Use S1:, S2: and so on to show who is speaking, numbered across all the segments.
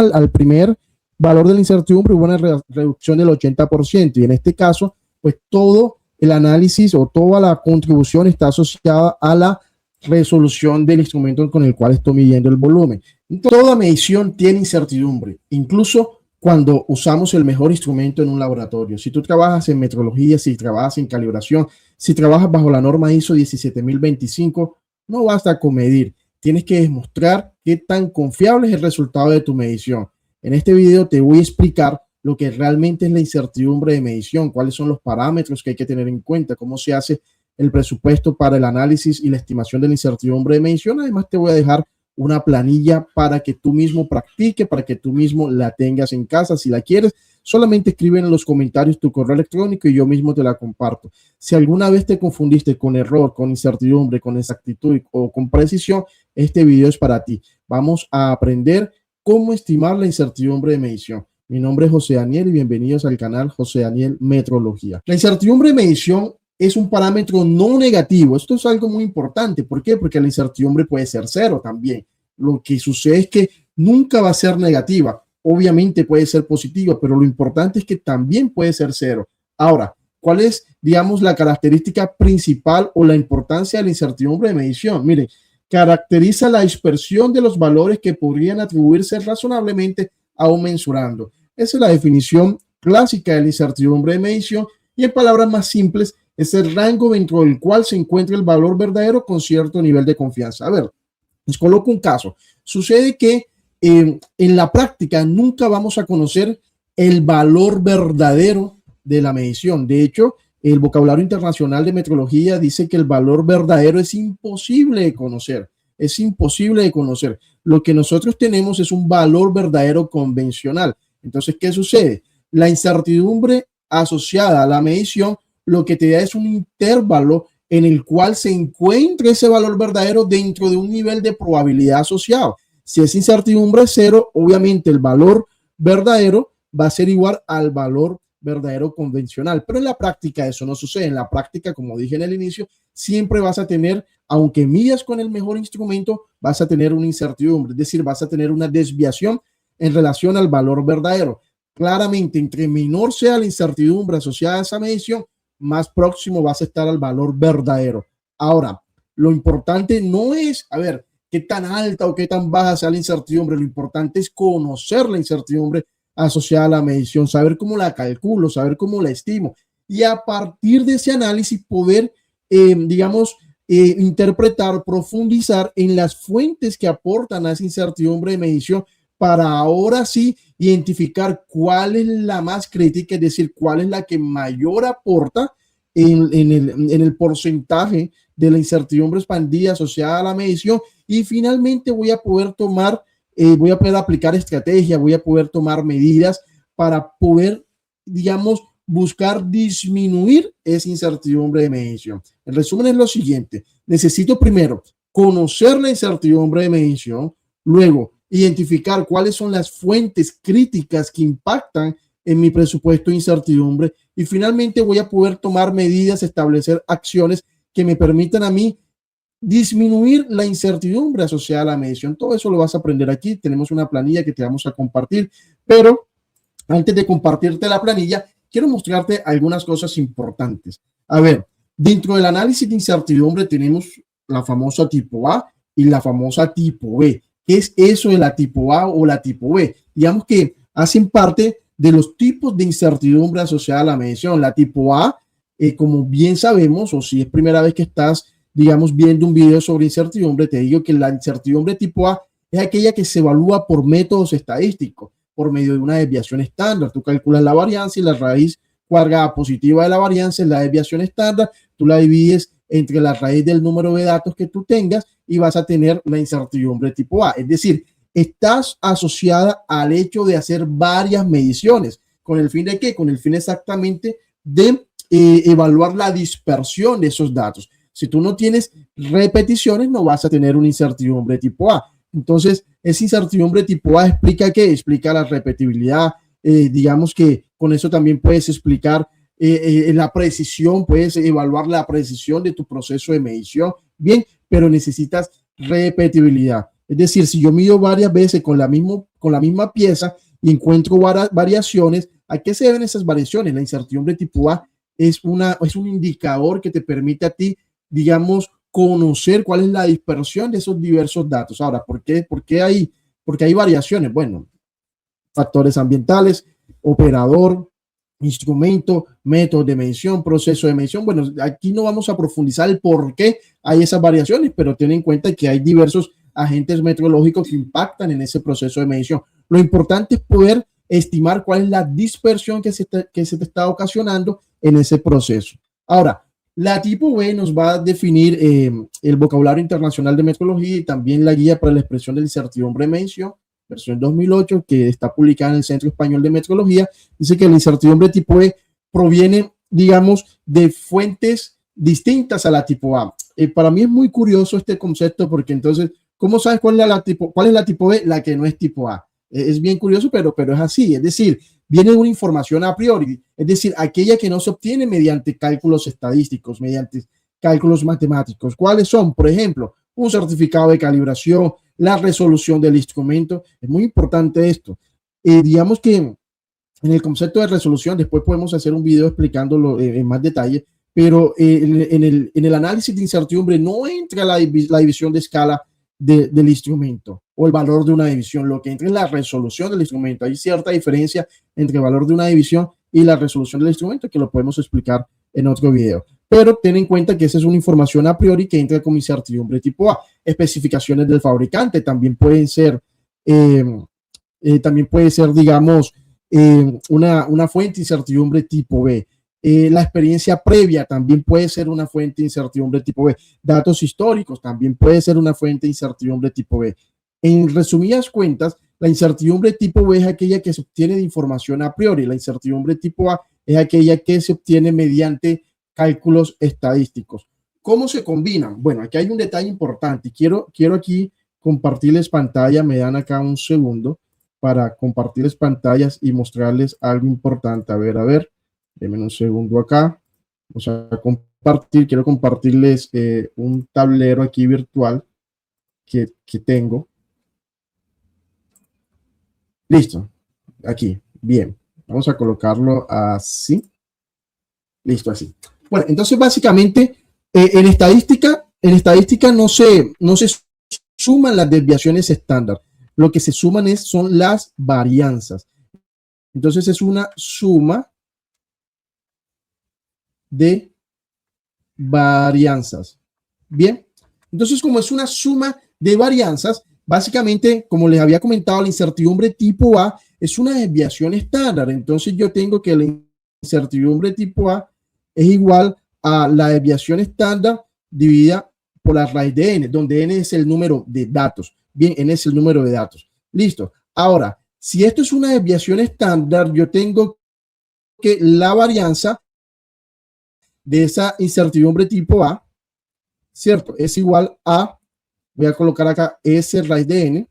S1: al primer valor de la incertidumbre hubo una reducción del 80%, y en este caso, pues todo el análisis o toda la contribución está asociada a la resolución del instrumento con el cual estoy midiendo el volumen. Toda medición tiene incertidumbre, incluso cuando usamos el mejor instrumento en un laboratorio. Si tú trabajas en metrología, si trabajas en calibración, si trabajas bajo la norma ISO 17025, no basta con medir. Tienes que demostrar qué tan confiable es el resultado de tu medición. En este video te voy a explicar lo que realmente es la incertidumbre de medición, cuáles son los parámetros que hay que tener en cuenta, cómo se hace el presupuesto para el análisis y la estimación de la incertidumbre de medición. Además, te voy a dejar una planilla para que tú mismo practiques, para que tú mismo la tengas en casa. Si la quieres, solamente escribe en los comentarios tu correo electrónico y yo mismo te la comparto. Si alguna vez te confundiste con error, con incertidumbre, con exactitud o con precisión, este video es para ti. Vamos a aprender cómo estimar la incertidumbre de medición. Mi nombre es José Daniel y bienvenidos al canal José Daniel Metrología. La incertidumbre de medición es un parámetro no negativo. Esto es algo muy importante. ¿Por qué? Porque la incertidumbre puede ser cero también. Lo que sucede es que nunca va a ser negativa. Obviamente puede ser positiva, pero lo importante es que también puede ser cero. Ahora, ¿cuál es, digamos, la característica principal o la importancia de la incertidumbre de medición? Miren, caracteriza la dispersión de los valores que podrían atribuirse razonablemente a un mensurando. Esa es la definición clásica de la incertidumbre de medición y en palabras más simples es el rango dentro del cual se encuentra el valor verdadero con cierto nivel de confianza. A ver, les coloco un caso. Sucede que en la práctica nunca vamos a conocer el valor verdadero de la medición. De hecho, el vocabulario internacional de metrología dice que el valor verdadero es imposible de conocer. Es imposible de conocer. Lo que nosotros tenemos es un valor verdadero convencional. Entonces, ¿qué sucede? La incertidumbre asociada a la medición lo que te da es un intervalo en el cual se encuentra ese valor verdadero dentro de un nivel de probabilidad asociado. Si es incertidumbre cero, obviamente el valor verdadero va a ser igual al valor verdadero convencional, pero en la práctica eso no sucede. En la práctica, como dije en el inicio, siempre vas a tener, aunque midas con el mejor instrumento, vas a tener una incertidumbre, es decir, vas a tener una desviación en relación al valor verdadero. Claramente, entre menor sea la incertidumbre asociada a esa medición, más próximo vas a estar al valor verdadero. Ahora, lo importante no es, a ver, qué tan alta o qué tan baja sea la incertidumbre, lo importante es conocer la incertidumbre asociada a la medición, saber cómo la calculo, saber cómo la estimo y a partir de ese análisis poder, interpretar, profundizar en las fuentes que aportan a esa incertidumbre de medición para ahora sí identificar cuál es la más crítica, es decir, cuál es la que mayor aporta en el porcentaje de la incertidumbre expandida asociada a la medición y finalmente voy a poder aplicar estrategia, voy a poder tomar medidas para poder, digamos, buscar disminuir esa incertidumbre de medición. El resumen es lo siguiente. Necesito primero conocer la incertidumbre de medición, luego identificar cuáles son las fuentes críticas que impactan en mi presupuesto de incertidumbre y finalmente voy a poder tomar medidas, establecer acciones que me permitan a mí disminuir la incertidumbre asociada a la medición. Todo eso lo vas a aprender aquí. Tenemos una planilla que te vamos a compartir, pero antes de compartirte la planilla, quiero mostrarte algunas cosas importantes. A ver, dentro del análisis de incertidumbre tenemos la famosa tipo A y la famosa tipo B. ¿Qué es eso de la tipo A o la tipo B? Digamos que hacen parte de los tipos de incertidumbre asociada a la medición. La tipo A, como bien sabemos, o si es primera vez que estás, digamos, viendo un video sobre incertidumbre, te digo que la incertidumbre tipo A es aquella que se evalúa por métodos estadísticos, por medio de una desviación estándar. Tú calculas la varianza y la raíz cuadrada positiva de la varianza es la desviación estándar. Tú la divides entre la raíz del número de datos que tú tengas y vas a tener la incertidumbre tipo A. Es decir, estás asociada al hecho de hacer varias mediciones. ¿Con el fin de qué? Con el fin exactamente de evaluar la dispersión de esos datos. Si tú no tienes repeticiones, no vas a tener una incertidumbre tipo A. Entonces, esa incertidumbre tipo A explica qué, explica la repetibilidad. Digamos que con eso también puedes explicar la precisión, puedes evaluar la precisión de tu proceso de medición. Bien, pero necesitas repetibilidad. Es decir, si yo mido varias veces con la misma pieza y encuentro variaciones, ¿a qué se deben esas variaciones? La incertidumbre tipo A es un indicador que te permite a ti, digamos, conocer cuál es la dispersión de esos diversos datos. Ahora, porque hay variaciones? Bueno, factores ambientales, operador, instrumento, método de medición, proceso de medición. Bueno, aquí no vamos a profundizar el por qué hay esas variaciones, pero ten en cuenta que hay diversos agentes meteorológicos que impactan en ese proceso de medición. Lo importante es poder estimar cuál es la dispersión que se te está ocasionando en ese proceso. Ahora, la tipo B nos va a definir el vocabulario internacional de meteorología y también la guía para la expresión de la incertidumbre de medición, versión 2008, que está publicada en el Centro Español de Meteorología. Dice que la incertidumbre tipo B proviene, digamos, de fuentes distintas a la tipo A. Para mí es muy curioso este concepto porque entonces, ¿cómo sabes cuál es la tipo B? La que no es tipo A. Es bien curioso, pero es así. Es decir, viene una información a priori, es decir, aquella que no se obtiene mediante cálculos estadísticos, mediante cálculos matemáticos. ¿Cuáles son? Por ejemplo, un certificado de calibración, la resolución del instrumento. Es muy importante esto. Digamos que en el concepto de resolución, después podemos hacer un video explicándolo en más detalle, pero en el análisis de incertidumbre no entra la división de escala del instrumento o el valor de una división, lo que entra es la resolución del instrumento. Hay cierta diferencia entre el valor de una división y la resolución del instrumento que lo podemos explicar en otro video. Pero ten en cuenta que esa es una información a priori que entra como incertidumbre tipo A. Especificaciones del fabricante también pueden ser, digamos, una fuente de incertidumbre tipo B. La experiencia previa también puede ser una fuente de incertidumbre tipo B. Datos históricos también puede ser una fuente de incertidumbre tipo B. En resumidas cuentas, la incertidumbre tipo B es aquella que se obtiene de información a priori. La incertidumbre tipo A es aquella que se obtiene mediante cálculos estadísticos. ¿Cómo se combinan? Bueno, aquí hay un detalle importante. Quiero aquí compartirles pantalla. Me dan acá un segundo para compartirles pantallas y mostrarles algo importante. A ver. Denme un segundo acá. Vamos a compartir. Quiero compartirles un tablero aquí virtual que tengo. Listo. Aquí. Bien. Vamos a colocarlo así. Listo, así. Bueno, entonces básicamente en estadística no se suman las desviaciones estándar. Lo que se suman son las varianzas. Entonces es una suma de varianzas. Bien, entonces como es una suma de varianzas, básicamente, como les había comentado, la incertidumbre tipo A es una desviación estándar. Entonces yo tengo que la incertidumbre tipo A es igual a la desviación estándar dividida por la raíz de n, donde n es el número de datos. Bien, n es el número de datos. Listo. Ahora, si esto es una desviación estándar, yo tengo que la varianza de esa incertidumbre tipo A, ¿cierto? Es igual a, voy a colocar acá S raíz de n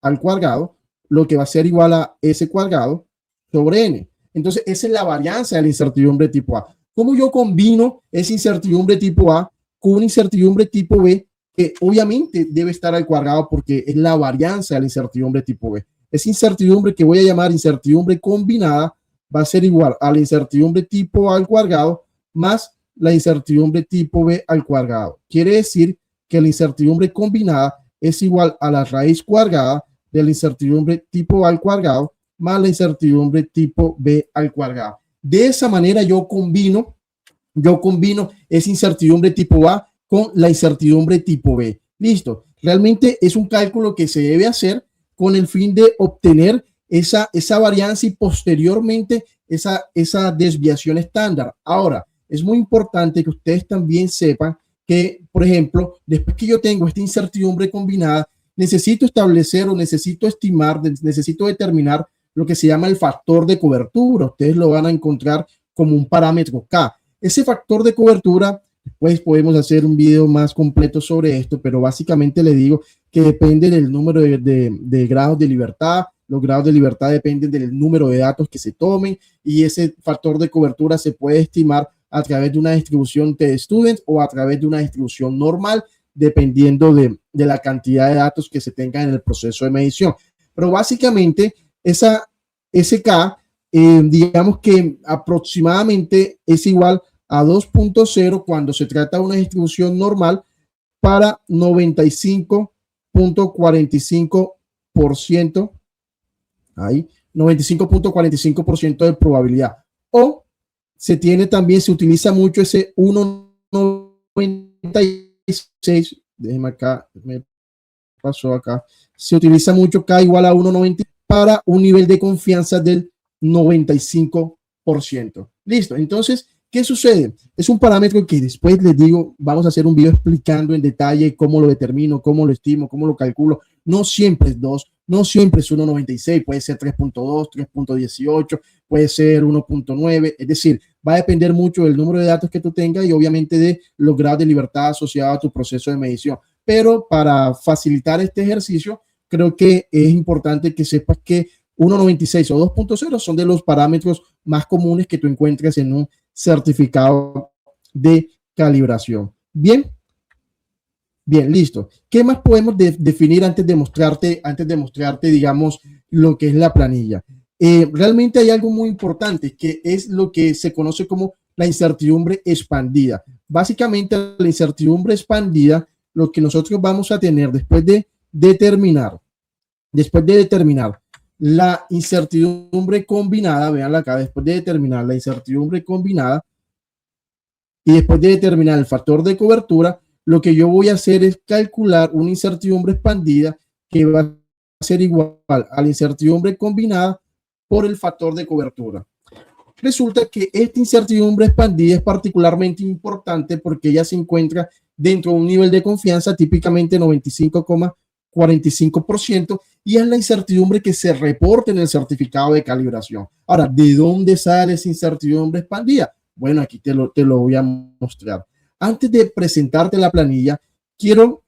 S1: al cuadrado, lo que va a ser igual a S cuadrado sobre n. Entonces, esa es la varianza de la incertidumbre tipo A. ¿Cómo yo combino esa incertidumbre tipo A con una incertidumbre tipo B que obviamente debe estar al cuadrado porque es la varianza de la incertidumbre tipo B? Esa incertidumbre que voy a llamar incertidumbre combinada va a ser igual a la incertidumbre tipo A al cuadrado más la incertidumbre tipo B al cuadrado. Quiere decir que la incertidumbre combinada es igual a la raíz cuadrada de la incertidumbre tipo A al cuadrado más la incertidumbre tipo B al cuadrado. De esa manera yo combino esa incertidumbre tipo A con la incertidumbre tipo B. Listo. Realmente es un cálculo que se debe hacer con el fin de obtener esa varianza y posteriormente esa desviación estándar. Ahora, es muy importante que ustedes también sepan que, por ejemplo, después que yo tengo esta incertidumbre combinada, necesito establecer o necesito estimar, necesito determinar lo que se llama el factor de cobertura. Ustedes lo van a encontrar como un parámetro K. Ese factor de cobertura, pues podemos hacer un video más completo sobre esto, pero básicamente le digo que depende del número de grados de libertad. Los grados de libertad dependen del número de datos que se tomen y ese factor de cobertura se puede estimar a través de una distribución t-student o a través de una distribución normal, dependiendo de de la cantidad de datos que se tenga en el proceso de medición. Pero básicamente esa SK, digamos que aproximadamente es igual a 2.0 cuando se trata de una distribución normal para 95.45%, ahí, 95.45% de probabilidad. O se tiene también, se utiliza mucho ese 1.96, déjeme acá, me pasó acá, se utiliza mucho K igual a 1.90 para un nivel de confianza del 95%. Listo, entonces, ¿qué sucede? Es un parámetro que después les digo, vamos a hacer un video explicando en detalle cómo lo determino, cómo lo estimo, cómo lo calculo. No siempre es 2, no siempre es 1.96, puede ser 3.2, 3.18, puede ser 1.9, es decir, va a depender mucho del número de datos que tú tengas y obviamente de los grados de libertad asociados a tu proceso de medición. Pero para facilitar este ejercicio, creo que es importante que sepas que 1.96 o 2.0 son de los parámetros más comunes que tú encuentres en un certificado de calibración. Bien, bien, listo. ¿Qué más podemos definir antes de mostrarte, digamos, lo que es la planilla? Realmente hay algo muy importante que es lo que se conoce como la incertidumbre expandida. Básicamente, la incertidumbre expandida, lo que nosotros vamos a tener después de determinar la incertidumbre combinada, veanla acá, después de determinar la incertidumbre combinada y después de determinar el factor de cobertura, lo que yo voy a hacer es calcular una incertidumbre expandida que va a ser igual a la incertidumbre combinada por el factor de cobertura. Resulta que esta incertidumbre expandida es particularmente importante porque ella se encuentra dentro de un nivel de confianza típicamente 95,45% y es la incertidumbre que se reporta en el certificado de calibración. Ahora, ¿de dónde sale esa incertidumbre expandida? Bueno, aquí te lo voy a mostrar. Antes de presentarte la planilla, quiero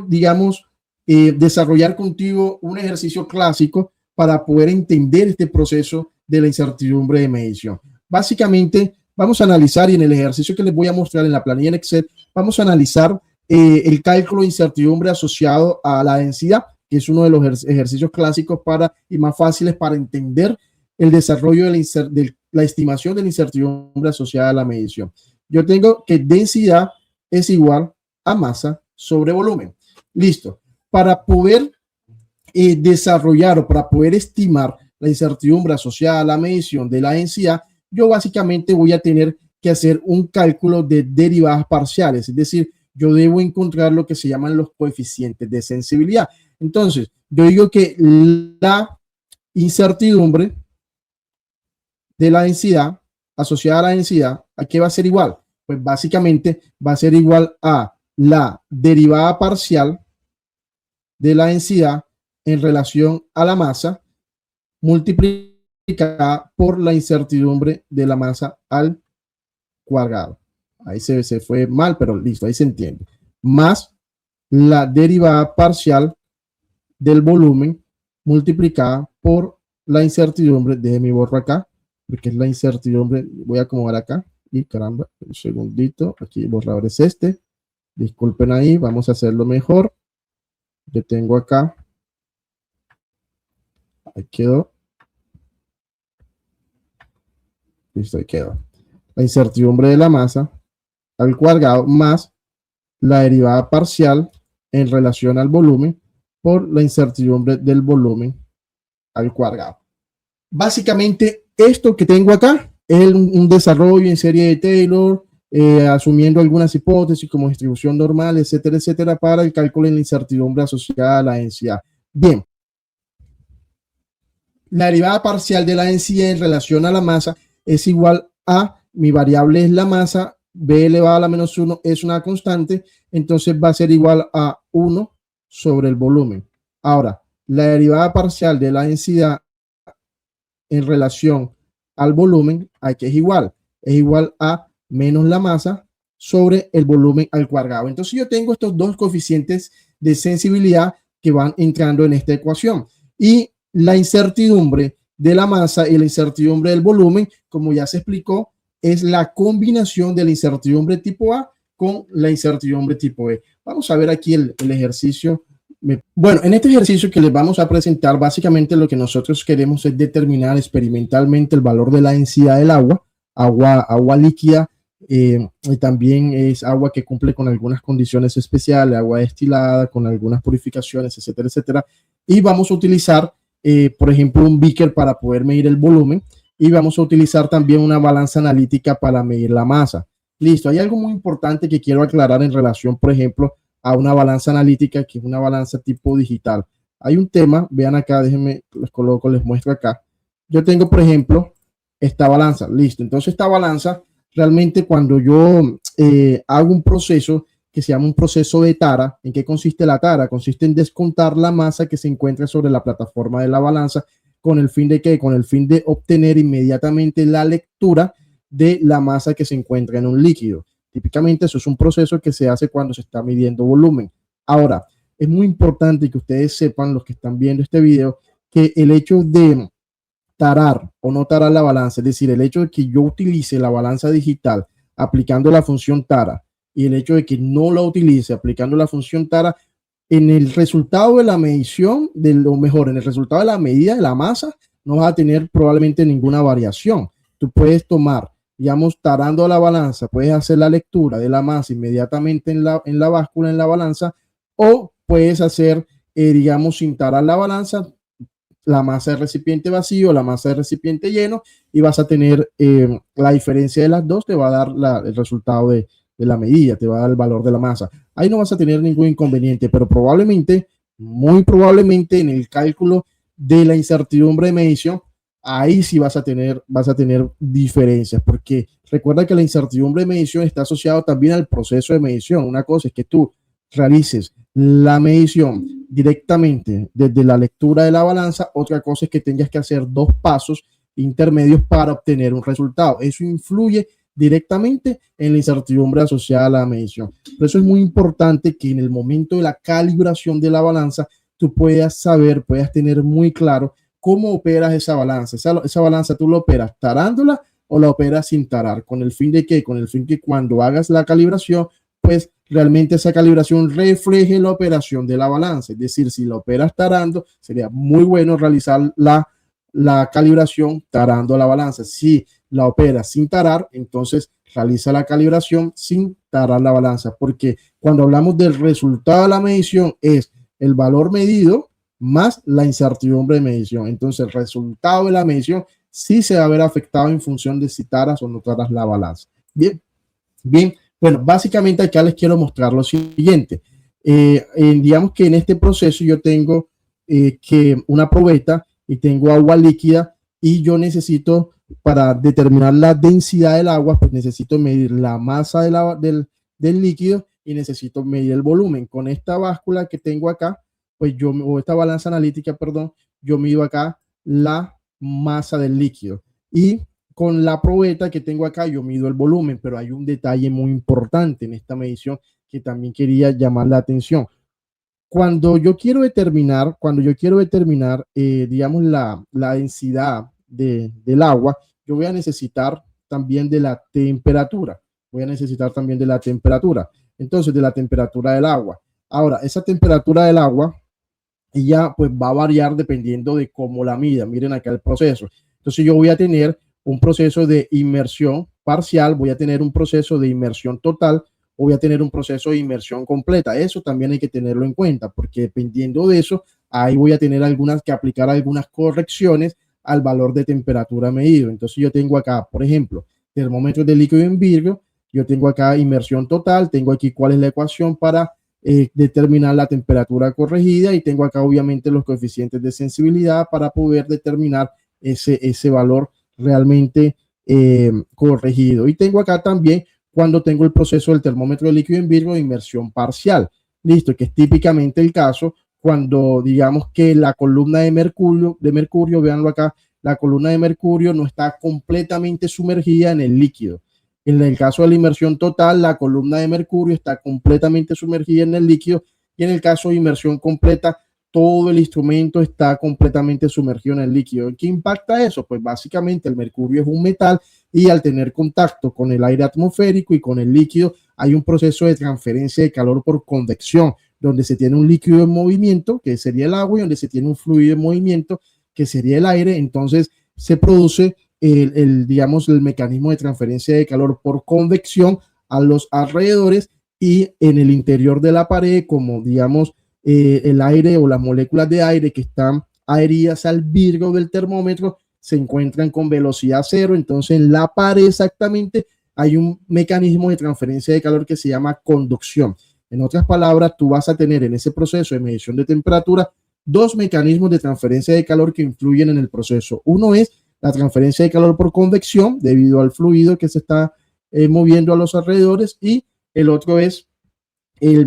S1: digamos, desarrollar contigo un ejercicio clásico para poder entender este proceso de la incertidumbre de medición. Básicamente, vamos a analizar, y en el ejercicio que les voy a mostrar en la planilla en Excel, vamos a analizar el cálculo de incertidumbre asociado a la densidad, que es uno de los ejercicios clásicos y más fáciles para entender el desarrollo de la estimación de la incertidumbre asociada a la medición. Yo tengo que densidad es igual a masa sobre volumen. Listo. Para poder desarrollar o para poder estimar la incertidumbre asociada a la medición de la densidad, yo básicamente voy a tener que hacer un cálculo de derivadas parciales, es decir, yo debo encontrar lo que se llaman los coeficientes de sensibilidad. Entonces, yo digo que la incertidumbre de la densidad asociada a la densidad, ¿a qué va a ser igual? Pues básicamente va a ser igual a la derivada parcial de la densidad en relación a la masa multiplicada por la incertidumbre de la masa al cuadrado. Ahí se fue mal, pero listo, ahí se entiende. Más la derivada parcial del volumen multiplicada por la incertidumbre, déjeme borrar acá, porque es la incertidumbre, voy a acomodar acá, y caramba, un segundito, aquí el borrador es este, disculpen ahí, vamos a hacerlo mejor, yo tengo acá, ahí quedó, listo, ahí quedó, la incertidumbre de la masa al cuadrado más la derivada parcial en relación al volumen por la incertidumbre del volumen al cuadrado. Básicamente, esto que tengo acá es un desarrollo en serie de Taylor, asumiendo algunas hipótesis como distribución normal, etcétera, etcétera, para el cálculo de la incertidumbre asociada a la densidad. Bien, la derivada parcial de la densidad en relación a la masa es igual a, mi variable es la masa, b elevado a la menos 1 es una constante, entonces va a ser igual a 1 sobre el volumen. Ahora, la derivada parcial de la densidad en relación al volumen, aquí es igual a menos la masa sobre el volumen al cuadrado. Entonces yo tengo estos dos coeficientes de sensibilidad que van entrando en esta ecuación. Y la incertidumbre de la masa y la incertidumbre del volumen, como ya se explicó, es la combinación de la incertidumbre tipo A con la incertidumbre tipo B. Vamos a ver aquí el ejercicio. Bueno, en este ejercicio que les vamos a presentar, básicamente lo que nosotros queremos es determinar experimentalmente el valor de la densidad del agua líquida, y también es agua que cumple con algunas condiciones especiales, agua destilada, con algunas purificaciones, etcétera, etcétera. Y vamos a utilizar, por ejemplo, un beaker para poder medir el volumen, y vamos a utilizar también una balanza analítica para medir la masa. Listo, hay algo muy importante que quiero aclarar en relación, por ejemplo, a una balanza analítica, que es una balanza tipo digital. Hay un tema, vean acá, déjenme, les coloco, les muestro acá. Yo tengo, por ejemplo, esta balanza, listo. Entonces, esta balanza, realmente cuando yo hago un proceso que se llama un proceso de tara, ¿en qué consiste la tara? Consiste en descontar la masa que se encuentra sobre la plataforma de la balanza, con el fin de ¿qué? Con el fin de obtener inmediatamente la lectura de la masa que se encuentra en un líquido. Típicamente eso es un proceso que se hace cuando se está midiendo volumen. Ahora, es muy importante que ustedes sepan, los que están viendo este video, que el hecho de tarar o no tarar la balanza, es decir, el hecho de que yo utilice la balanza digital aplicando la función tara y el hecho de que no la utilice aplicando la función tara, en el resultado de la medición, de lo mejor, en el resultado de la medida de la masa, no vas a tener probablemente ninguna variación. Tú puedes tomar, digamos, tarando la balanza, puedes hacer la lectura de la masa inmediatamente en la báscula, en la balanza, o puedes hacer, digamos, sin tarar la balanza, la masa de recipiente vacío, la masa de recipiente lleno, y vas a tener la diferencia de las dos, te va a dar el resultado de la medida, te va a dar el valor de la masa. Ahí no vas a tener ningún inconveniente, pero probablemente, muy probablemente, en el cálculo de la incertidumbre de medición, ahí sí vas a tener diferencias, porque recuerda que la incertidumbre de medición está asociada también al proceso de medición. Una cosa es que tú realices la medición directamente desde la lectura de la balanza, otra cosa es que tengas que hacer dos pasos intermedios para obtener un resultado. Eso influye directamente en la incertidumbre asociada a la medición. Por eso es muy importante que en el momento de la calibración de la balanza tú puedas saber, puedas tener muy claro cómo operas esa balanza. Esa balanza tú la operas tarándola o la operas sin tarar. ¿Con el fin de qué? Con el fin que cuando hagas la calibración, pues realmente esa calibración refleje la operación de la balanza. Es decir, si la operas tarando, sería muy bueno realizar la calibración tarando la balanza. Si la operas sin tarar, entonces realiza la calibración sin tarar la balanza, porque cuando hablamos del resultado de la medición es el valor medido más la incertidumbre de medición. Entonces el resultado de la medición sí se va a ver afectado en función de si taras o no taras la balanza. Bien, bien. Bueno, básicamente acá les quiero mostrar lo siguiente. Digamos que en este proceso yo tengo que una probeta y tengo agua líquida, y yo necesito, para determinar la densidad del agua, pues necesito medir la masa del líquido y necesito medir el volumen. Con esta báscula que tengo acá, pues o esta balanza analítica, perdón, yo mido acá la masa del líquido, y con la probeta que tengo acá yo mido el volumen. Pero hay un detalle muy importante en esta medición que también quería llamar la atención. Cuando yo quiero determinar, digamos, la densidad del agua, yo voy a necesitar también de la temperatura. Entonces, de la temperatura del agua. Ahora, esa temperatura del agua ya pues va a variar dependiendo de cómo la mida. Miren acá el proceso. Entonces, yo voy a tener un proceso de inmersión parcial, voy a tener un proceso de inmersión total, o voy a tener un proceso de inmersión completa. Eso también hay que tenerlo en cuenta, porque dependiendo de eso, ahí voy a tener que aplicar algunas correcciones al valor de temperatura medido. Entonces yo tengo acá, por ejemplo, termómetro de líquido en vidrio, yo tengo acá inmersión total, tengo aquí cuál es la ecuación para determinar la temperatura corregida, y tengo acá obviamente los coeficientes de sensibilidad para poder determinar ese valor realmente corregido. Y tengo acá también cuando tengo el proceso del termómetro de líquido en vidrio de inmersión parcial. Listo, que es típicamente el caso cuando digamos que la columna de mercurio, véanlo acá, la columna de mercurio no está completamente sumergida en el líquido. En el caso de la inmersión total, la columna de mercurio está completamente sumergida en el líquido, y en el caso de inmersión completa, todo el instrumento está completamente sumergido en el líquido. ¿Qué impacta eso? Pues básicamente el mercurio es un metal, y al tener contacto con el aire atmosférico y con el líquido, hay un proceso de transferencia de calor por convección, donde se tiene un líquido en movimiento, que sería el agua, y donde se tiene un fluido en movimiento, que sería el aire. Entonces se produce digamos, el mecanismo de transferencia de calor por convección a los alrededores, y en el interior de la pared, como digamos, el aire o las moléculas de aire que están adheridas al vidrio del termómetro se encuentran con velocidad cero. Entonces en la pared exactamente hay un mecanismo de transferencia de calor que se llama conducción. En otras palabras, tú vas a tener en ese proceso de medición de temperatura dos mecanismos de transferencia de calor que influyen en el proceso. Uno es la transferencia de calor por convección debido al fluido que se está moviendo a los alrededores, y el otro es el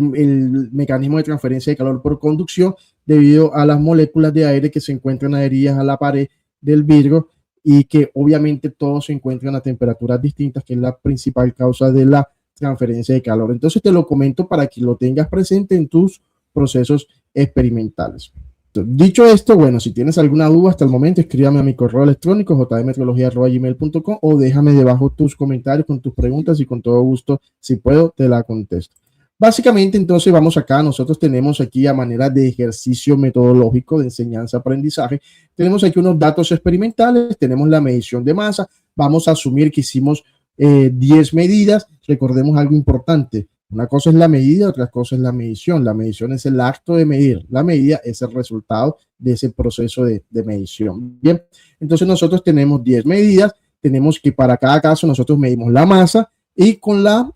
S1: mecanismo de transferencia de calor por conducción debido a las moléculas de aire que se encuentran adheridas a la pared del vidrio, y que obviamente todos se encuentran a temperaturas distintas, que es la principal causa de la transferencia de calor. Entonces te lo comento para que lo tengas presente en tus procesos experimentales. Dicho esto, bueno, si tienes alguna duda hasta el momento, escríbame a mi correo electrónico jdmetrología@gmail.com, o déjame debajo tus comentarios con tus preguntas, y con todo gusto, si puedo, te la contesto. Básicamente, entonces vamos acá. Nosotros tenemos aquí, a manera de ejercicio metodológico de enseñanza-aprendizaje, tenemos aquí unos datos experimentales, tenemos la medición de masa. Vamos a asumir que hicimos 10 medidas. Recordemos algo importante: una cosa es la medida, otra cosa es la medición. La medición es el acto de medir, la medida es el resultado de ese proceso de medición. Bien, entonces nosotros tenemos 10 medidas. Tenemos que para cada caso nosotros medimos la masa, y con la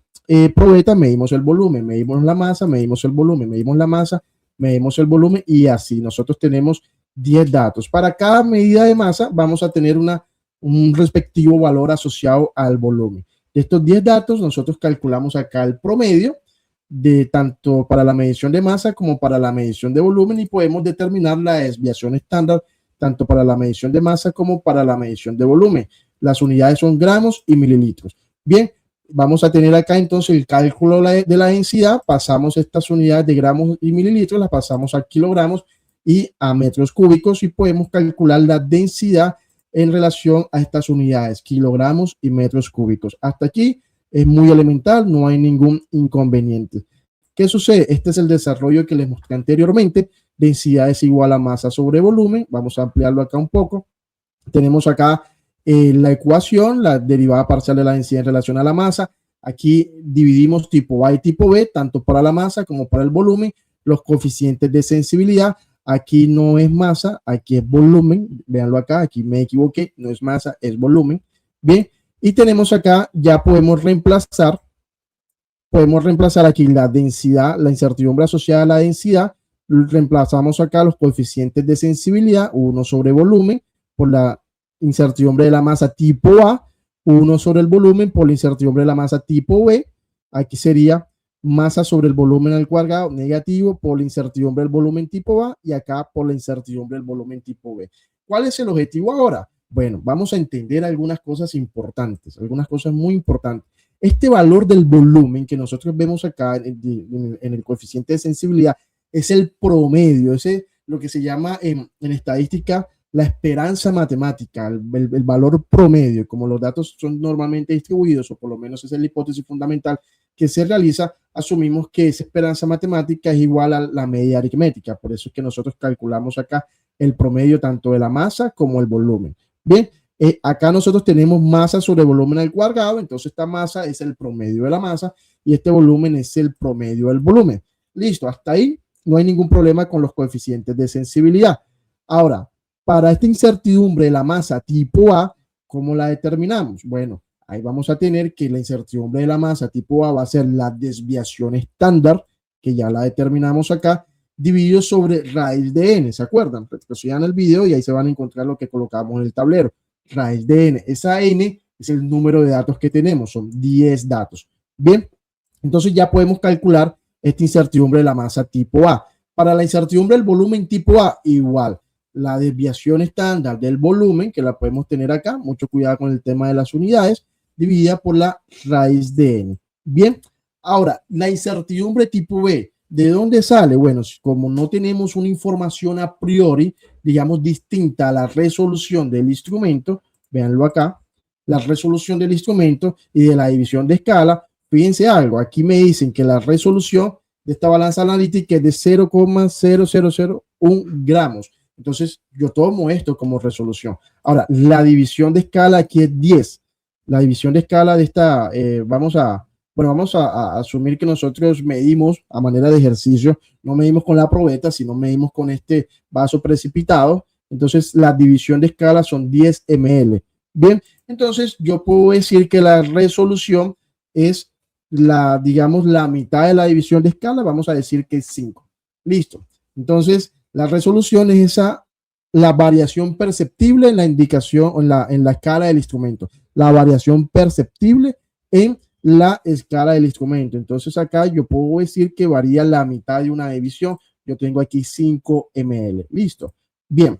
S1: probeta medimos el volumen, medimos la masa, medimos el volumen, medimos la masa, medimos el volumen, y así nosotros tenemos 10 datos. Para cada medida de masa vamos a tener un respectivo valor asociado al volumen. De estos 10 datos nosotros calculamos acá el promedio de tanto para la medición de masa como para la medición de volumen, y podemos determinar la desviación estándar tanto para la medición de masa como para la medición de volumen. Las unidades son gramos y mililitros. Bien, vamos a tener acá entonces el cálculo de la densidad. Pasamos estas unidades de gramos y mililitros, las pasamos a kilogramos y a metros cúbicos, y podemos calcular la densidad en relación a estas unidades, kilogramos y metros cúbicos. Hasta aquí es muy elemental, no hay ningún inconveniente. ¿Qué sucede? Este es el desarrollo que les mostré anteriormente. Densidad es igual a masa sobre volumen. Vamos a ampliarlo acá un poco. Tenemos acá la ecuación, la derivada parcial de la densidad en relación a la masa. Aquí dividimos tipo A y tipo B, tanto para la masa como para el volumen. Los coeficientes de sensibilidad: aquí no es masa, aquí es volumen. Véanlo acá, aquí me equivoqué, no es masa, es volumen. Bien, y tenemos acá, ya podemos reemplazar aquí la densidad, la incertidumbre asociada a la densidad. Reemplazamos acá los coeficientes de sensibilidad: 1 sobre volumen por la incertidumbre de la masa tipo A, 1 sobre el volumen por la incertidumbre de la masa tipo B. Aquí sería masa sobre el volumen al cuadrado negativo por la incertidumbre del volumen tipo A, y acá por la incertidumbre del volumen tipo B. ¿Cuál es el objetivo ahora? Bueno, vamos a entender algunas cosas importantes, algunas cosas muy importantes. Este valor del volumen que nosotros vemos acá en el coeficiente de sensibilidad es el promedio, ese lo que se llama en estadística la esperanza matemática, el valor promedio. Como los datos son normalmente distribuidos, o por lo menos esa es la hipótesis fundamental que se realiza, asumimos que esa esperanza matemática es igual a la media aritmética. Por eso es que nosotros calculamos acá el promedio tanto de la masa como el volumen. Bien, acá nosotros tenemos masa sobre volumen al cuadrado. Entonces esta masa es el promedio de la masa, y este volumen es el promedio del volumen. Listo, hasta ahí no hay ningún problema con los coeficientes de sensibilidad. Ahora, para esta incertidumbre de la masa tipo A, ¿cómo la determinamos? Bueno, ahí vamos a tener que la incertidumbre de la masa tipo A va a ser la desviación estándar, que ya la determinamos acá, dividido sobre raíz de n. ¿Se acuerdan? Retrocedan el video y ahí se van a encontrar lo que colocamos en el tablero. Raíz de n. Esa n es el número de datos que tenemos, son 10 datos. Bien, entonces ya podemos calcular esta incertidumbre de la masa tipo A. Para la incertidumbre del volumen tipo A, igual. La desviación estándar del volumen, que la podemos tener acá, mucho cuidado con el tema de las unidades, dividida por la raíz de n. Bien, ahora, la incertidumbre tipo B, ¿de dónde sale? Bueno, como no tenemos una información a priori, digamos, distinta a la resolución del instrumento, véanlo acá, la resolución del instrumento y de la división de escala, fíjense algo, aquí me dicen que la resolución de esta balanza analítica es de 0,0001 gramos. Entonces, yo tomo esto como resolución. Ahora, la división de escala aquí es 10. La división de escala de esta, vamos a asumir que nosotros medimos a manera de ejercicio, no medimos con la probeta, sino medimos con este vaso precipitado. Entonces, la división de escala son 10 ml. Bien, entonces yo puedo decir que la resolución es digamos, la mitad de la división de escala, vamos a decir que es 5. Listo. Entonces, la resolución es la variación perceptible en la indicación, en la escala del instrumento. La variación perceptible en la escala del instrumento. Entonces, acá yo puedo decir que varía la mitad de una división. Yo tengo aquí 5 ml. Listo. Bien.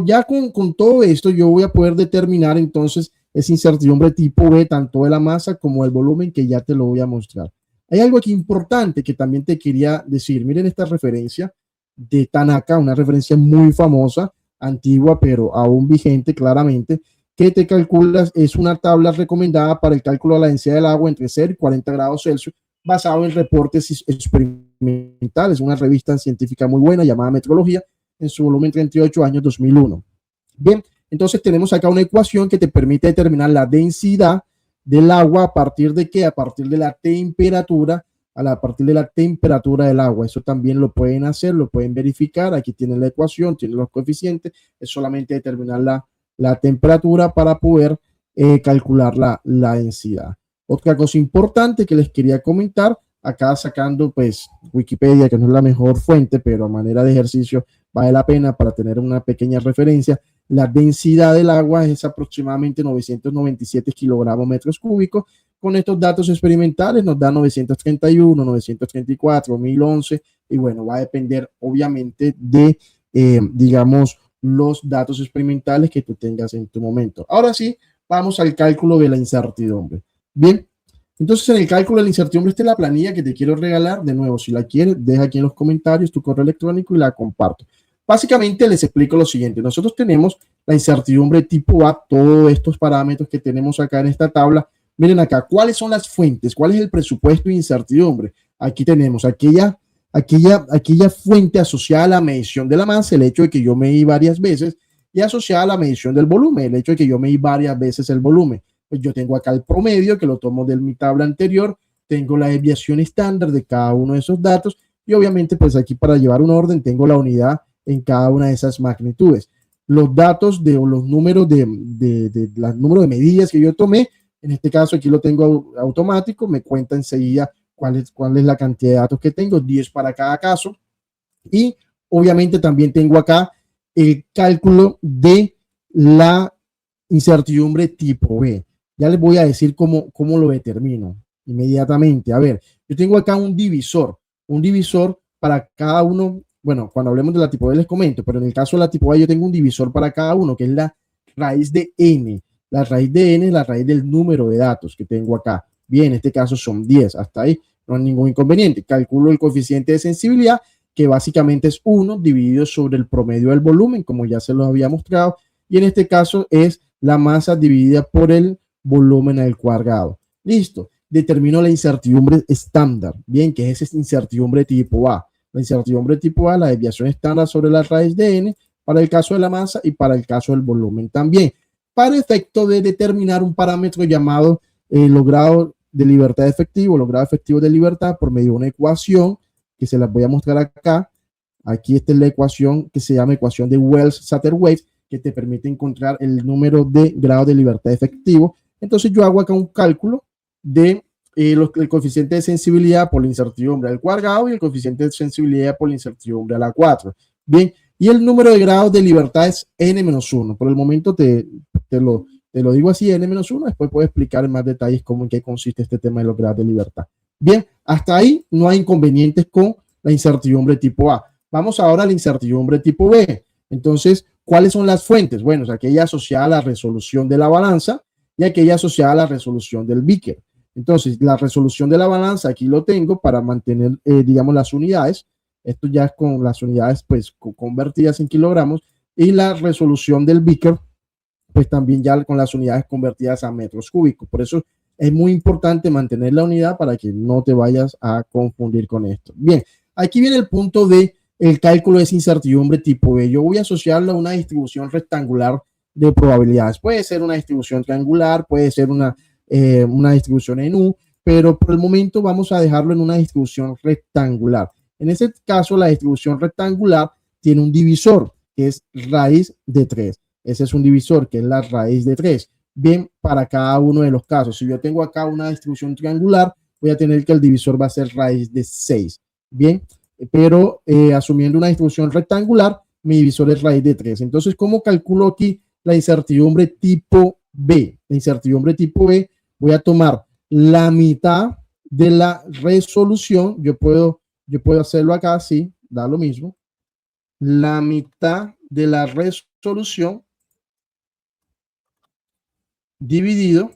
S1: Ya con todo esto, yo voy a poder determinar entonces esa incertidumbre tipo B, tanto de la masa como del volumen, que ya te lo voy a mostrar. Hay algo aquí importante que también te quería decir. Miren esta referencia de Tanaka, una referencia muy famosa, antigua, pero aún vigente claramente, que te calculas, es una tabla recomendada para el cálculo de la densidad del agua entre 0 y 40 grados Celsius, basado en reportes experimentales, una revista científica muy buena llamada Metrología, en su volumen 38, año 2001. Bien, entonces tenemos acá una ecuación que te permite determinar la densidad del agua a partir de qué, a partir de la temperatura, a partir de la temperatura del agua. Eso también lo pueden hacer, lo pueden verificar. Aquí tienen la ecuación, tienen los coeficientes. Es solamente determinar la temperatura para poder calcular la densidad. Otra cosa importante que les quería comentar, acá sacando pues Wikipedia, que no es la mejor fuente, pero a manera de ejercicio vale la pena para tener una pequeña referencia. La densidad del agua es aproximadamente 997 kilogramos metros cúbicos. Con estos datos experimentales nos da 931, 934, 1011 y bueno, va a depender obviamente de, digamos, los datos experimentales que tú tengas en tu momento. Ahora sí, vamos al cálculo de la incertidumbre. Bien, entonces en el cálculo de la incertidumbre, esta es la planilla que te quiero regalar. De nuevo, si la quieres, deja aquí en los comentarios tu correo electrónico y la comparto. Básicamente les explico lo siguiente. Nosotros tenemos la incertidumbre tipo A, todos estos parámetros que tenemos acá en esta tabla. Miren acá, ¿cuáles son las fuentes? ¿Cuál es el presupuesto de incertidumbre? Aquí tenemos aquella fuente asociada a la medición de la masa, el hecho de que yo medí varias veces, y asociada a la medición del volumen, el hecho de que yo medí varias veces el volumen. Pues yo tengo acá el promedio, que lo tomo de mi tabla anterior, tengo la desviación estándar de cada uno de esos datos, y obviamente pues aquí para llevar un orden tengo la unidad en cada una de esas magnitudes. Los datos de los números número de medidas que yo tomé, en este caso aquí lo tengo automático, me cuenta enseguida cuál es la cantidad de datos que tengo, 10 para cada caso. Y obviamente también tengo acá el cálculo de la incertidumbre tipo B. Ya les voy a decir cómo lo determino inmediatamente. A ver, yo tengo acá un divisor para cada uno. Bueno, cuando hablemos de la tipo B les comento, pero en el caso de la tipo A yo tengo un divisor para cada uno, que es la raíz de n. La raíz de n es la raíz del número de datos que tengo acá. Bien, en este caso son 10, hasta ahí no hay ningún inconveniente. Calculo el coeficiente de sensibilidad, que básicamente es 1 dividido sobre el promedio del volumen, como ya se los había mostrado, y en este caso es la masa dividida por el volumen al cuadrado. Listo, determino la incertidumbre estándar, bien, que es esa incertidumbre tipo A. La incertidumbre tipo A, la desviación estándar sobre la raíz de n para el caso de la masa y para el caso del volumen también, para efecto de determinar un parámetro llamado los grados de libertad efectivo, los grados efectivos de libertad por medio de una ecuación que se las voy a mostrar acá. Aquí está la ecuación que se llama ecuación de Wells-Satterthwaite, que te permite encontrar el número de grados de libertad efectivo. Entonces yo hago acá un cálculo de el coeficiente de sensibilidad por la incertidumbre al cuadrado y el coeficiente de sensibilidad por la incertidumbre a la 4. Bien, y el número de grados de libertad es n-1. Por el momento te lo digo así, n-1. Después puedo explicar en más detalles cómo en qué consiste este tema de los grados de libertad. Bien, hasta ahí no hay inconvenientes con la incertidumbre tipo A. Vamos ahora a la incertidumbre tipo B. Entonces, ¿cuáles son las fuentes? Bueno, es aquella asociada a la resolución de la balanza y aquella asociada a la resolución del Beaker. Entonces, la resolución de la balanza, aquí lo tengo para mantener, digamos, las unidades. Esto ya es con las unidades, pues, convertidas en kilogramos. Y la resolución del Beaker, pues, también ya con las unidades convertidas a metros cúbicos. Por eso es muy importante mantener la unidad para que no te vayas a confundir con esto. Bien, aquí viene el punto de el cálculo de esa incertidumbre tipo B. Yo voy a asociarlo a una distribución rectangular de probabilidades. Puede ser una distribución triangular, puede ser una distribución en U, pero por el momento vamos a dejarlo en una distribución rectangular. En ese caso, la distribución rectangular tiene un divisor, que es raíz de 3. Ese es un divisor, que es la raíz de 3. Bien, para cada uno de los casos. Si yo tengo acá una distribución triangular, voy a tener que el divisor va a ser raíz de 6. Bien, pero asumiendo una distribución rectangular, mi divisor es raíz de 3. Entonces, ¿cómo calculo aquí la incertidumbre tipo B? La incertidumbre tipo B, voy a tomar la mitad de la resolución. Yo puedo hacerlo acá así, da lo mismo. La mitad de la resolución dividido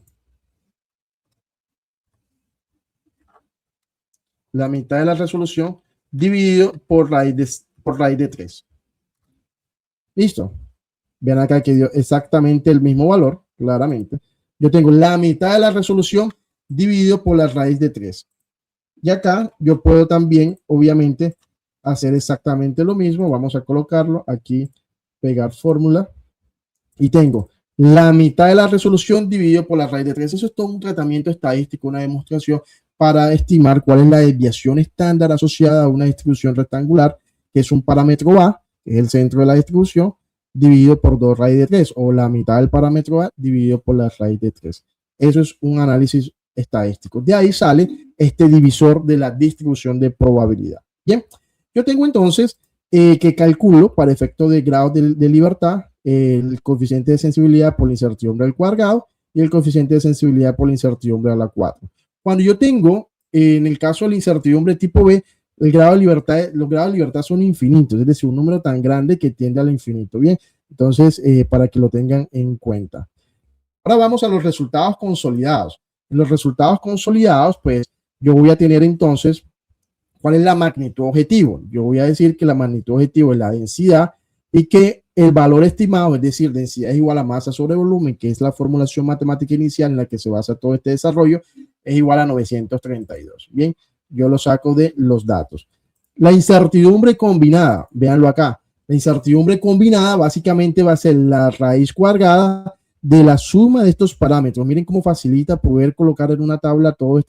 S1: la mitad de la resolución dividido por raíz de 3. Listo. Vean acá que dio exactamente el mismo valor, claramente. Yo tengo la mitad de la resolución dividido por la raíz de 3. Y acá yo puedo también, obviamente, hacer exactamente lo mismo. Vamos a colocarlo aquí, pegar fórmula. Y tengo la mitad de la resolución dividido por la raíz de 3. Eso es todo un tratamiento estadístico, una demostración para estimar cuál es la desviación estándar asociada a una distribución rectangular, que es un parámetro A, que es el centro de la distribución, dividido por 2 raíz de 3, o la mitad del parámetro A dividido por la raíz de 3. Eso es un análisis estadístico. De ahí sale este divisor de la distribución de probabilidad. Bien, yo tengo entonces que calculo para efecto de grado de libertad el coeficiente de sensibilidad por la incertidumbre al cuadrado y el coeficiente de sensibilidad por la incertidumbre a la 4. Cuando yo tengo, en el caso de la incertidumbre tipo B, el grado de libertad, los grados de libertad son infinitos, es decir, un número tan grande que tiende al infinito. Bien, entonces, para que lo tengan en cuenta. Ahora vamos a los resultados consolidados. En los resultados consolidados, pues yo voy a tener entonces, ¿cuál es la magnitud objetivo? Yo voy a decir que la magnitud objetivo es la densidad y que el valor estimado, es decir, densidad es igual a masa sobre volumen, que es la formulación matemática inicial en la que se basa todo este desarrollo, es igual a 932. Bien, yo lo saco de los datos. La incertidumbre combinada, véanlo acá. La incertidumbre combinada básicamente va a ser la raíz cuadrada de la suma de estos parámetros. Miren cómo facilita poder colocar en una tabla todos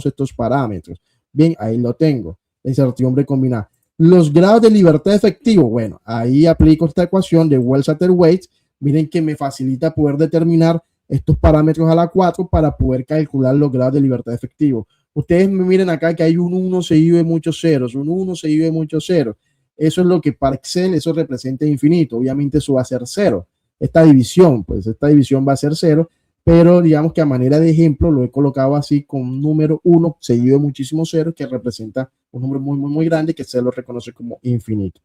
S1: estos parámetros. Bien, ahí lo tengo. La incertidumbre combinada. Los grados de libertad efectivo, bueno, ahí aplico esta ecuación de Wells-Satterthwaite. Miren que me facilita poder determinar estos parámetros a la 4 para poder calcular los grados de libertad efectivo. Ustedes me miren acá que hay un 1 seguido de muchos ceros, un 1 seguido de muchos ceros. Eso es lo que para Excel eso representa infinito. Obviamente eso va a ser 0. Esta división va a ser 0, pero digamos que a manera de ejemplo lo he colocado así con un número 1 seguido de muchísimos ceros que representa un número muy grande que se lo reconoce como infinito.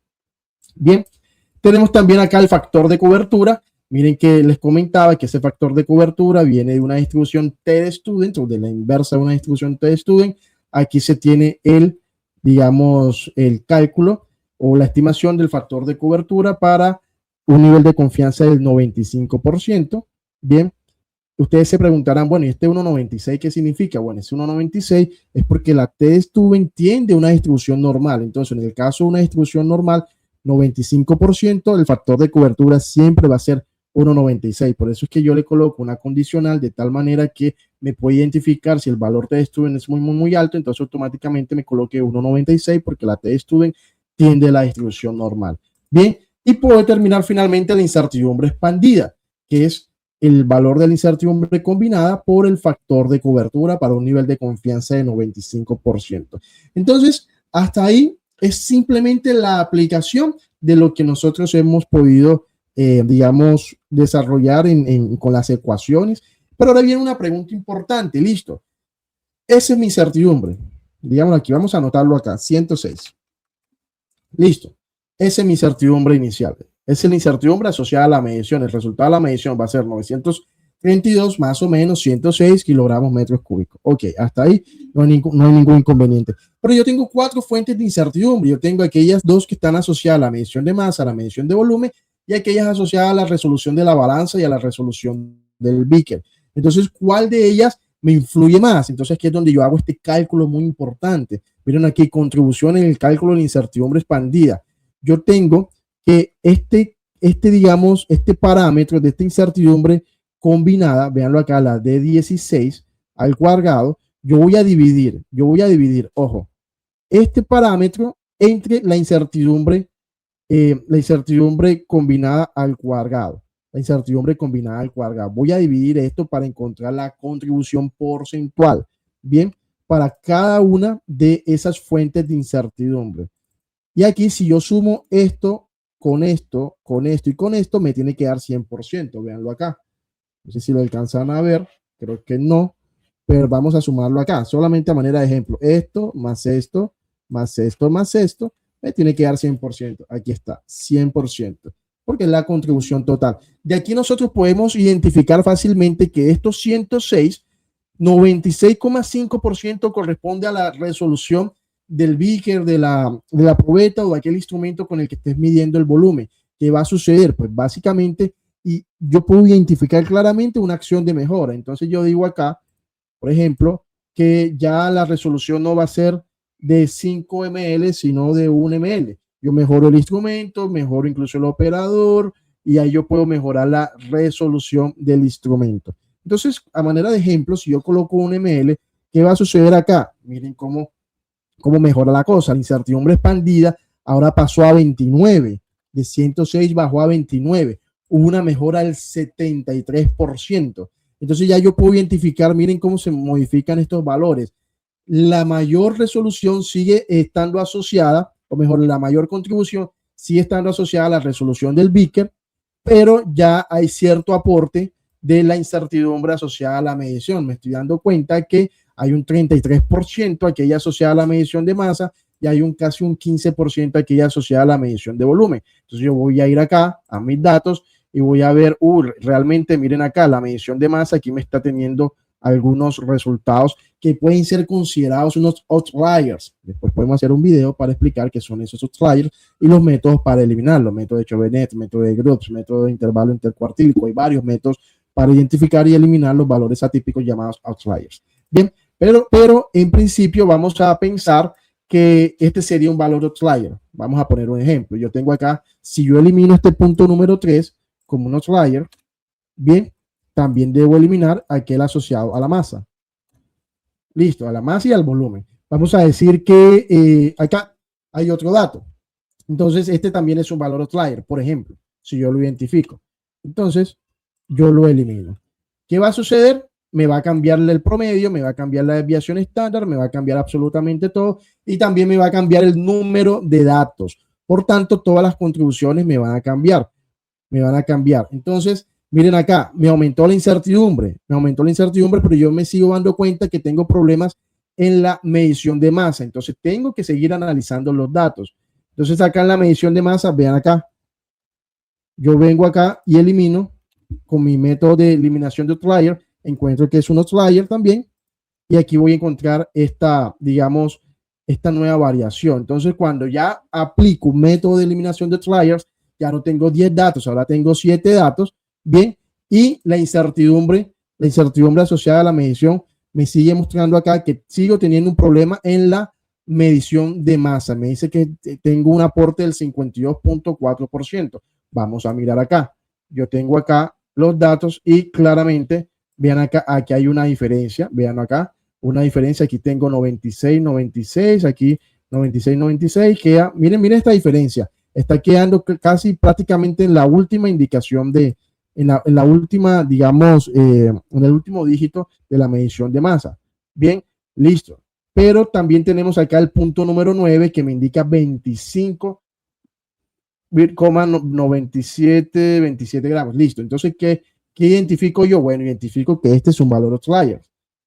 S1: Bien, tenemos también acá el factor de cobertura. Miren que les comentaba que ese factor de cobertura viene de una distribución T-de-Student o de la inversa de una distribución T-de-Student. Aquí se tiene digamos, el cálculo o la estimación del factor de cobertura para un nivel de confianza del 95%. Bien, ustedes se preguntarán, bueno, ¿y este 1.96 qué significa? Bueno, ese 1.96 es porque la T-de-Student tiende a una distribución normal. Entonces, en el caso de una distribución normal, 95%, el factor de cobertura siempre va a ser 1.96. Por eso es que yo le coloco una condicional de tal manera que me puede identificar si el valor T-de-Student es muy alto, entonces automáticamente me coloque 1.96 porque la T-de-Student tiende a la distribución normal. Bien, y puedo determinar finalmente la incertidumbre expandida, que es el valor de la incertidumbre combinada por el factor de cobertura para un nivel de confianza de 95%. Entonces, hasta ahí es simplemente la aplicación de lo que nosotros hemos podido, digamos, desarrollar con las ecuaciones. Pero ahora viene una pregunta importante, listo. Esa es mi incertidumbre. Digamos aquí, vamos a anotarlo acá, 106. Listo. Esa es mi incertidumbre inicial. Esa es la incertidumbre asociada a la medición. El resultado de la medición va a ser 932 más o menos 106 kilogramos metros cúbicos. Ok, hasta ahí no hay ningún inconveniente. Pero yo tengo 4 fuentes de incertidumbre. Yo tengo aquellas 2 que están asociadas a la medición de masa, a la medición de volumen, y aquellas asociadas a la resolución de la balanza y a la resolución del Beaker. Entonces, ¿cuál de ellas me influye más. Entonces aquí es donde yo hago este cálculo muy importante. Miren aquí, contribución en el cálculo de la incertidumbre expandida. Yo tengo que digamos, este parámetro de esta incertidumbre combinada, véanlo acá, la de 16 al cuadrado, yo voy a dividir, ojo, este parámetro entre la incertidumbre combinada al cuadrado. La incertidumbre combinada al cuadrado. Voy a dividir esto para encontrar la contribución porcentual. Bien, para cada una de esas fuentes de incertidumbre. Y aquí, si yo sumo esto con esto, con esto y con esto, me tiene que dar 100%. Véanlo acá. No sé si lo alcanzan a ver. Creo que no. Pero vamos a sumarlo acá. Solamente a manera de ejemplo. Esto, más esto, más esto, más esto. Me tiene que dar 100%. Aquí está, 100%. Porque es la contribución total. De aquí nosotros podemos identificar fácilmente que estos 106, 96,5% corresponde a la resolución del beaker, de la probeta o de aquel instrumento con el que estés midiendo el volumen. ¿Qué va a suceder? Pues básicamente, y yo puedo identificar claramente una acción de mejora. Entonces yo digo acá, por ejemplo, que ya la resolución no va a ser de 5 ml, sino de 1 ml. Yo mejoro el instrumento, mejoro incluso el operador y ahí yo puedo mejorar la resolución del instrumento. Entonces, a manera de ejemplo, si yo coloco 1 ml, ¿qué va a suceder acá? Miren cómo mejora la cosa. La incertidumbre expandida ahora pasó a 29, de 106 bajó a 29. Hubo una mejora del 73%. Entonces ya yo puedo identificar, miren cómo se modifican estos valores. La mayor resolución sigue estando asociada, o mejor, la mayor contribución sigue estando asociada a la resolución del beaker, pero ya hay cierto aporte de la incertidumbre asociada a la medición. Me estoy dando cuenta que hay un 33% aquella asociada a la medición de masa y hay casi un 15% aquella asociada a la medición de volumen. Entonces yo voy a ir acá a mis datos y voy a ver, realmente miren acá, la medición de masa aquí me está teniendo algunos resultados que pueden ser considerados unos outliers. Después podemos hacer un video para explicar qué son esos outliers y los métodos para eliminarlos. Método de Chauvenet, método de Groups, método de intervalo intercuartílico. Hay varios métodos para identificar y eliminar los valores atípicos llamados outliers. Bien, pero en principio vamos a pensar que este sería un valor outlier. Vamos a poner un ejemplo. Yo tengo acá, si yo elimino este punto número 3 como un outlier, bien, también debo eliminar aquel asociado a la masa. Listo, a la masa y al volumen. Vamos a decir que acá hay otro dato. Entonces, este también es un valor outlier, por ejemplo, si yo lo identifico. Entonces, yo lo elimino. ¿Qué va a suceder? Me va a cambiar el promedio, me va a cambiar la desviación estándar, me va a cambiar absolutamente todo y también me va a cambiar el número de datos. Por tanto, todas las contribuciones me van a cambiar. Entonces, miren acá, me aumentó la incertidumbre, pero yo me sigo dando cuenta que tengo problemas en la medición de masa. Entonces, tengo que seguir analizando los datos. Entonces, acá en la medición de masa, vean acá, yo vengo acá y elimino con mi método de eliminación de outlier, encuentro que es un outlier también, y aquí voy a encontrar esta nueva variación. Entonces, cuando ya aplico un método de eliminación de outliers, ya no tengo 10 datos, ahora tengo 7 datos, bien, y la incertidumbre asociada a la medición me sigue mostrando acá que sigo teniendo un problema en la medición de masa. Me dice que tengo un aporte del 52,4%. Vamos a mirar acá. Yo tengo acá los datos y claramente, vean acá, aquí hay una diferencia, vean acá, una diferencia, aquí tengo 96, 96, aquí 96, 96, queda, miren esta diferencia, está quedando casi prácticamente en la última indicación en la última, digamos, en el último dígito de la medición de masa. Bien, listo. Pero también tenemos acá el punto número 9 que me indica 25,97 27 gramos. Listo. Entonces, ¿qué identifico yo? Bueno, identifico que este es un valor outlier.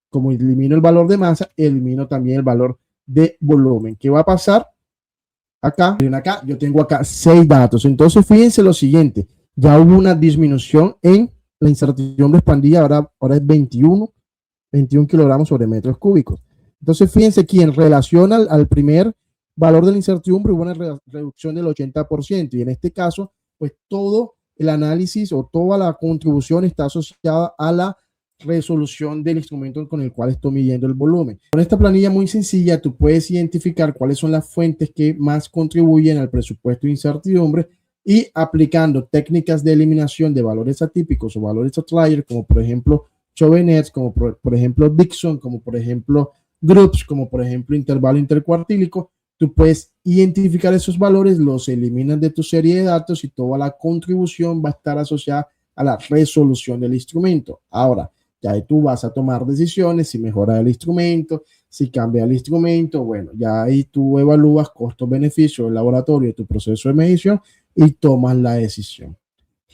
S1: Como elimino el valor de masa, elimino también el valor de volumen. ¿Qué va a pasar? Acá, miren acá, yo tengo acá 6 datos. Entonces, fíjense lo siguiente. Ya hubo una disminución en la incertidumbre expandida. Ahora es 21 kilogramos sobre metros cúbicos. Entonces, fíjense aquí en relación al primer valor de la incertidumbre hubo una reducción del 80%. Y en este caso, pues todo el análisis o toda la contribución está asociada a la resolución del instrumento con el cual estoy midiendo el volumen. Con esta planilla muy sencilla, tú puedes identificar cuáles son las fuentes que más contribuyen al presupuesto de incertidumbre y aplicando técnicas de eliminación de valores atípicos o valores outlier, como por ejemplo Chauvenet, como por ejemplo Dixon, como por ejemplo Groups, como por ejemplo intervalo intercuartílico, tú puedes identificar esos valores, los eliminas de tu serie de datos y toda la contribución va a estar asociada a la resolución del instrumento. Ahora, ya ahí tú vas a tomar decisiones, si mejora el instrumento, si cambia el instrumento, bueno, ya ahí tú evalúas costo-beneficio del laboratorio, de tu proceso de medición y tomas la decisión.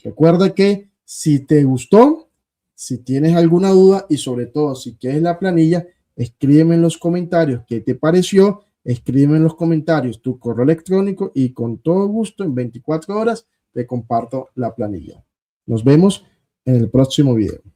S1: Recuerda que si te gustó, si tienes alguna duda y sobre todo si quieres la planilla, escríbeme en los comentarios qué te pareció, escríbeme en los comentarios tu correo electrónico y con todo gusto en 24 horas te comparto la planilla. Nos vemos en el próximo video.